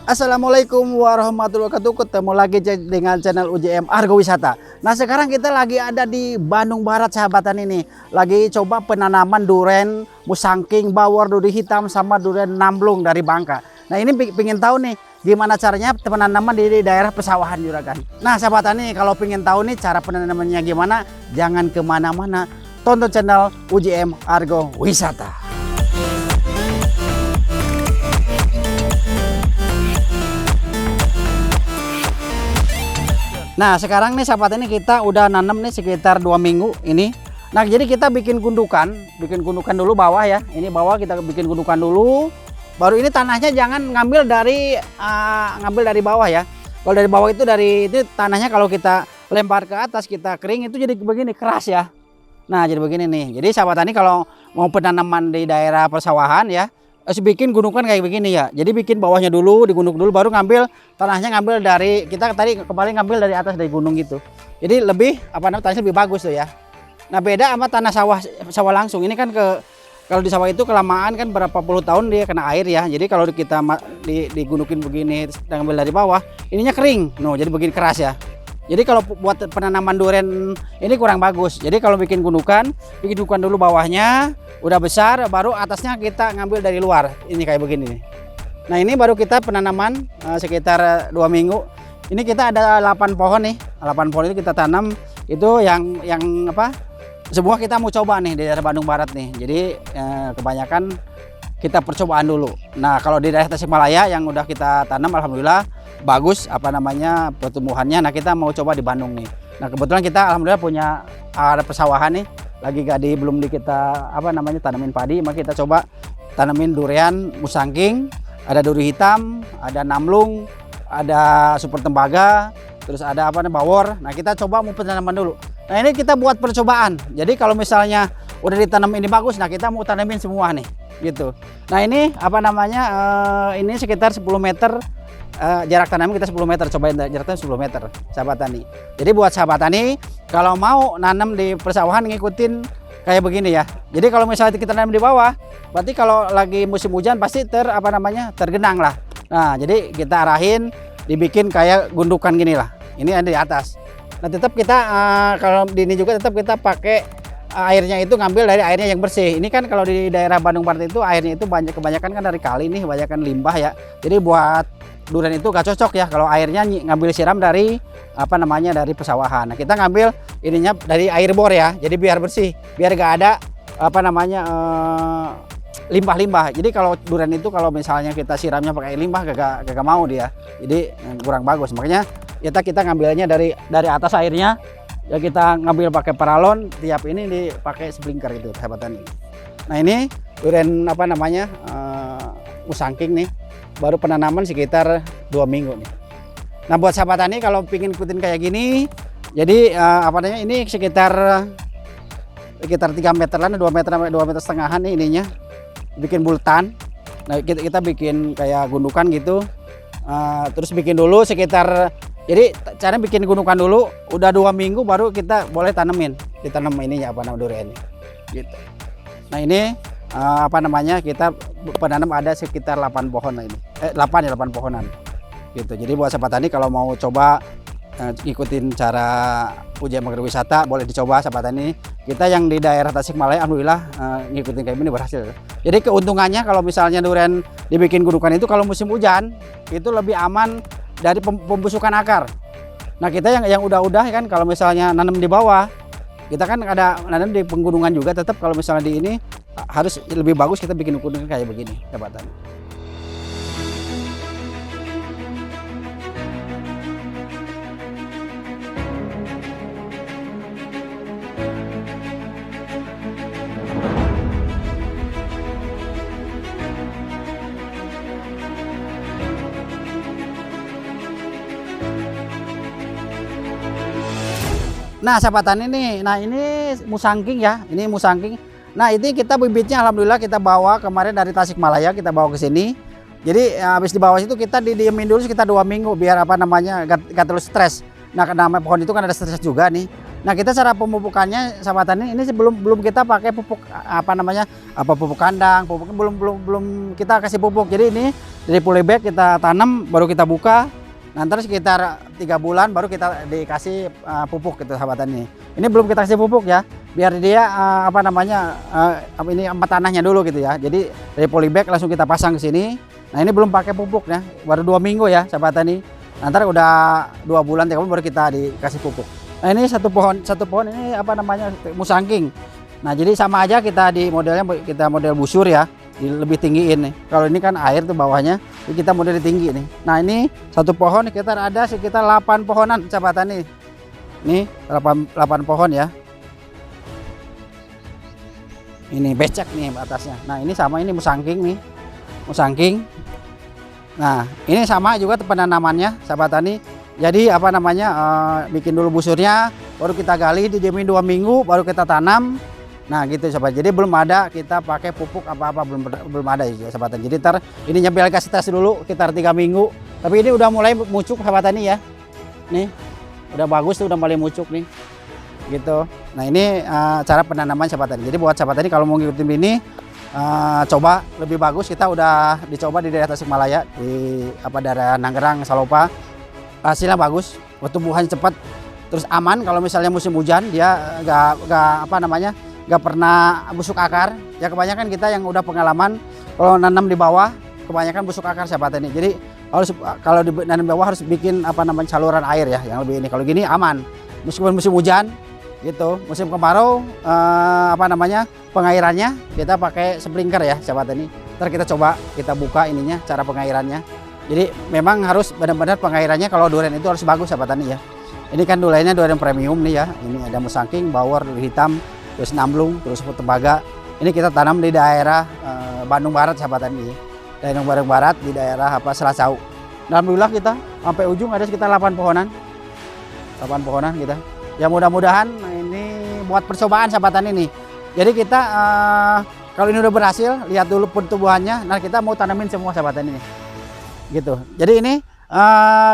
Assalamualaikum warahmatullahi wabarakatuh. Ketemu lagi dengan channel UJM Argo Wisata. Nah, sekarang kita lagi ada di Bandung Barat, sahabatan ini. Lagi coba penanaman duren musangking, bawor, duri hitam, sama duren namblung dari Bangka. Nah, ini pengen tahu nih gimana caranya penanaman di daerah pesawahan Juragan. Nah, sahabatan ini kalau pengen tahu nih cara penanamannya gimana, jangan kemana-mana. Tonton channel UJM Argo Wisata. Nah, sekarang nih sahabat ini kita udah nanam nih sekitar 2 minggu ini. Nah, jadi kita bikin gundukan dulu bawah ya. Ini bawah kita bikin gundukan dulu. Baru ini tanahnya jangan ngambil dari bawah ya. Kalau dari bawah itu itu tanahnya kalau kita lempar ke atas kita kering itu jadi begini keras ya. Nah, jadi begini nih. Jadi sahabat tani kalau mau penanaman di daerah persawahan ya, harus bikin gundukan kayak begini ya. Jadi bikin bawahnya dulu, digunduk dulu, baru tanahnya ngambil dari, kita tadi kemarin ngambil dari atas dari gunung gitu. Jadi lebih tanahnya lebih bagus tuh ya. Nah, beda sama tanah sawah langsung. Ini kan kalau di sawah itu kelamaan kan berapa puluh tahun dia kena air ya. Jadi kalau kita digundukin begini dan ngambil dari bawah, ininya kering. Jadi begini keras ya. Jadi kalau buat penanaman duren ini kurang bagus. Jadi kalau bikin gundukan dulu bawahnya udah besar, baru atasnya kita ngambil dari luar. Ini kayak begini nih. Nah, ini baru kita penanaman sekitar 2 minggu. Ini kita ada 8 pohon nih. 8 pohon itu kita tanam itu yang semua kita mau coba nih di daerah Bandung Barat nih. Jadi kebanyakan kita percobaan dulu. Nah, kalau di daerah Tasikmalaya yang udah kita tanam alhamdulillah bagus pertumbuhannya. Nah, kita mau coba di Bandung nih. Nah, kebetulan kita alhamdulillah punya ada persawahan nih. Lagi belum kita tanamin padi, maka kita coba tanamin durian musangking, ada duri hitam, ada namlung, ada super tembaga, terus ada bawor. Nah, kita coba mau penanaman dulu. Nah, ini kita buat percobaan. Jadi kalau misalnya udah ditanam ini bagus, nah kita mau tanamin semua nih gitu. Nah, ini ini sekitar 10 meter jarak tanam kita 10 meter, cobain jaraknya 10 meter sahabat tani. Jadi buat sahabat tani kalau mau nanam di persawahan ngikutin kayak begini ya. Jadi kalau misalnya kita nanam di bawah, berarti kalau lagi musim hujan pasti tergenang lah. Nah, jadi kita arahin dibikin kayak gundukan gini lah. Ini ada di atas. Nah, tetap kita kalau di ini juga tetap kita pakai airnya itu ngambil dari airnya yang bersih. Ini kan kalau di daerah Bandung Barat itu airnya itu kebanyakan kan dari kali nih, kebanyakan limbah ya. Jadi buat durian itu gak cocok ya kalau airnya ngambil siram dari dari pesawahan. Nah, kita ngambil ininya dari air bor ya. Jadi biar bersih, biar gak ada limbah-limbah. Jadi kalau durian itu kalau misalnya kita siramnya pakai limbah gak mau dia. Jadi kurang bagus. Makanya kita ngambilnya dari atas airnya. Ya, kita ngambil pakai paralon, tiap ini dipakai sprinkler gitu sahabat tani. Nah, ini durian musangking nih, baru penanaman sekitar 2 minggu nih. Nah, buat sahabat tani kalau pingin ikutin kayak gini, jadi ini sekitar 3 meteran, 2 meter sampai 2 meter setengahan nih ininya, bikin bulatan. Nah, kita bikin kayak gundukan gitu, terus bikin dulu sekitar. Jadi cara bikin gundukan dulu, udah 2 minggu baru kita boleh ditanam ininya durian gitu. Nah, ini kita penanam ada sekitar 8 pohon ini. 8 pohonan. Gitu. Jadi buat sahabat tani kalau mau coba ikutin cara UJM Argo Wisata boleh dicoba sahabat tani. Kita yang di daerah Tasikmalaya alhamdulillah ngikutin kayak ini berhasil. Jadi keuntungannya kalau misalnya durian dibikin gundukan itu kalau musim hujan itu lebih aman dari pembusukan akar. Nah, kita yang udah kan kalau misalnya nanam di bawah, kita kan ada nanam di penggunungan juga, tetap kalau misalnya di ini harus lebih bagus kita bikin gundukan kayak begini, sahabat tani. Nah, sahabat tani nih, ini musangking ya, ini musangking. Nah, ini kita bibitnya alhamdulillah kita bawa kemarin dari Tasikmalaya, kita bawa ke sini. Jadi habis di bawah situ kita didiemin dulu sekitar 2 minggu biar gak terlalu stres. Nah, karena pohon itu kan ada stres juga nih. Nah, kita cara pemupukannya sahabat tani ini belum kita pakai pupuk pupuk kandang, pupuk belum kita kasih pupuk. Jadi ini dari polybag kita tanam baru kita buka. Nanti sekitar 3 bulan baru kita dikasih pupuk gitu sahabat tani. Ini belum kita kasih pupuk ya, biar dia ini empat tanahnya dulu gitu ya. Jadi dari polybag langsung kita pasang ke sini. Nah, ini belum pakai pupuk ya, baru 2 minggu ya sahabat tani. Nanti udah 2 bulan 3 bulan baru kita dikasih pupuk. Nah, ini satu pohon ini musangking. Nah, jadi sama aja kita di modelnya kita model busur ya, lebih tinggiin nih. Kalau ini kan air tuh bawahnya, jadi kita model tinggi nih. Nah, ini satu pohon kita ada sekitar 8 pohonan sahabat tani. Nih 8 pohon ya. Ini becek nih atasnya. Nah, ini sama ini musangking nih. Musangking. Nah, ini sama juga penanamannya sahabat tani. Jadi bikin dulu busurnya, baru kita gali, dijamin 2 minggu, baru kita tanam. Nah, gitu sahabat. Jadi belum ada kita pakai pupuk apa-apa, belum ada ya sahabat tani. Jadi ini nyampe kasih tes dulu sekitar 3 minggu. Tapi ini udah mulai mucuk sahabat tani ya. Nih, udah bagus tuh, udah mulai mucuk nih. Gitu. Nah, ini cara penanaman sahabat tani. Jadi buat sahabat tani kalau mau ngikutin ini coba lebih bagus, kita udah dicoba di daerah Tasikmalaya, di daerah Nanggerang, Salopa. Hasilnya bagus, pertumbuhannya cepat, terus aman. Kalau misalnya musim hujan dia nggak pernah busuk akar. Ya kebanyakan kita yang udah pengalaman kalau nanam di bawah kebanyakan busuk akar sahabat tani. Jadi kalau di nanam di bawah harus bikin saluran air ya yang lebih ini. Kalau gini aman. Meskipun musim hujan gitu, musim kemarau pengairannya kita pakai sprinkler ya sahabat tani. Ntar kita coba kita buka ininya cara pengairannya. Jadi memang harus benar-benar pengairannya kalau durian itu harus bagus sahabat tani ya. Ini kan duriannya durian premium nih ya. Ini ada musangking, bawor, hitam, terus namblung, terus tembaga. Ini kita tanam di daerah Bandung Barat sahabat tani. Daerah Bandung Barat di daerah Selasau. Alhamdulillah kita sampai ujung ada sekitar 8 pohonan. 8 pohonan kita. Ya mudah-mudahan ini buat percobaan sahabat tani nih. Jadi kita kalau ini udah berhasil, lihat dulu pertumbuhannya. Nah, kita mau tanamin semua sahabat tani nih. Gitu. Jadi ini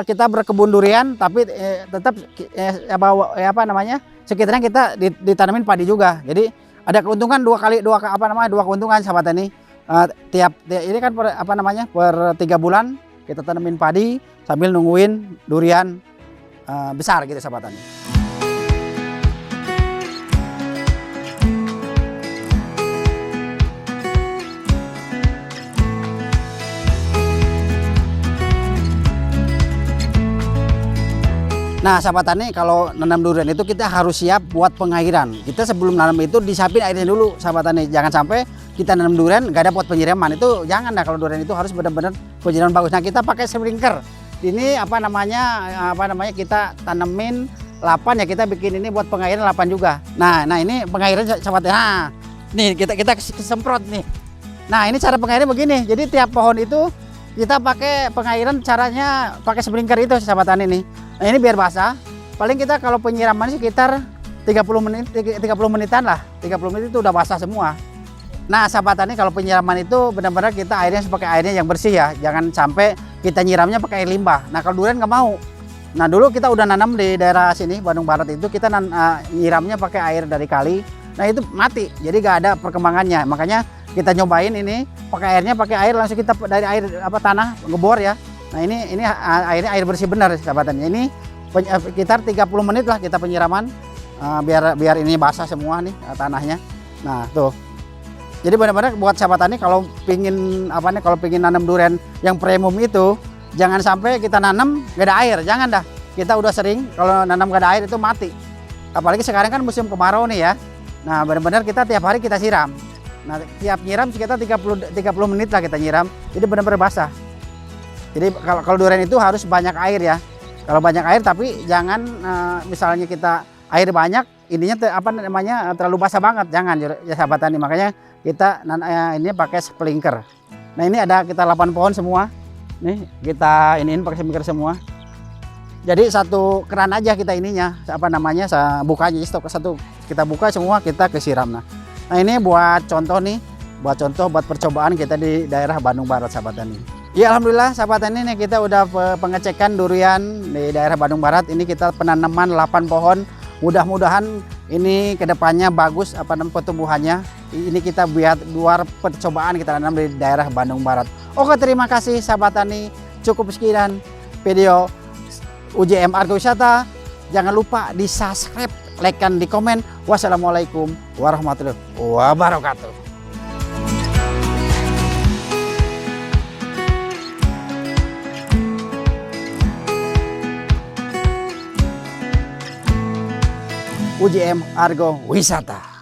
kita berkebun durian tapi tetap sekitarnya kita ditanamin padi juga. Jadi ada keuntungan dua keuntungan sahabat tani. Ini kan per 3 bulan kita tanamin padi sambil nungguin durian besar gitu sahabat tani. Nah sahabat tani, kalau nanam durian itu kita harus siap buat pengairan. Kita sebelum nanam itu disiapin airnya dulu sahabat tani. Jangan sampai kita nanam durian nggak ada buat penyiraman, itu jangan dah. Kalau durian itu harus benar-benar penyiraman bagus. Nah kita pakai sprinkler. Ini kita tanemin 8 ya, kita bikin ini buat pengairan 8 juga. Nah ini pengairan sahabat tani. Nah nih kita semprot nih. Nah ini cara pengairan begini. Jadi tiap pohon itu kita pakai pengairan, caranya pakai sprinkler itu sahabat tani nih. Nah ini biar basah. Paling kita kalau penyiraman sekitar 30 menitan lah. 30 menit itu udah basah semua. Nah sahabat tani, kalau penyiraman itu benar-benar kita airnya pakai airnya yang bersih ya. Jangan sampai kita nyiramnya pakai air limbah. Nah kalau durian nggak mau. Nah dulu kita udah nanam di daerah sini Bandung Barat itu, kita nyiramnya pakai air dari kali. Nah itu mati, jadi nggak ada perkembangannya. Makanya kita nyobain ini pakai air langsung kita dari air tanah ngebor ya. Nah ini airnya air bersih benar sahabat tani. Ini sekitar 30 menit lah kita penyiraman biar ini basah semua nih tanahnya. Nah tuh. Jadi benar-benar buat sahabat tani kalau pingin nanam durian yang premium itu, jangan sampai kita nanam gak ada air, jangan dah. Kita udah sering kalau nanam gak ada air itu mati. Apalagi sekarang kan musim kemarau nih ya. Nah benar-benar kita tiap hari kita siram. Nah tiap nyiram sekitar 30 menit lah kita nyiram. Jadi benar-benar basah. Jadi kalau durian itu harus banyak air ya. Kalau banyak air, tapi jangan misalnya kita air banyak, ininya terlalu basah banget, jangan ya sahabat tani. Makanya kita ini pakai sprinkler. Nah ini ada kita 8 pohon semua. Nih kita iniin pakai sprinkler semua. Jadi satu keran aja kita ininya bukanya satu kita buka semua, kita kesiram. Nah ini buat contoh nih, buat percobaan kita di daerah Bandung Barat sahabat tani. Ya alhamdulillah sahabat tani, nih kita udah pengecekan durian di daerah Bandung Barat. Ini kita penanaman 8 pohon Mudah-mudahan ini kedepannya bagus pertumbuhannya. Ini kita buat luar percobaan kita tanam di daerah Bandung Barat. Oke, terima kasih sahabat tani. Cukup sekian video UJM Argowisata. Jangan lupa di subscribe, like, dan di komen. Wassalamualaikum warahmatullahi wabarakatuh. UJM Argo Wisata.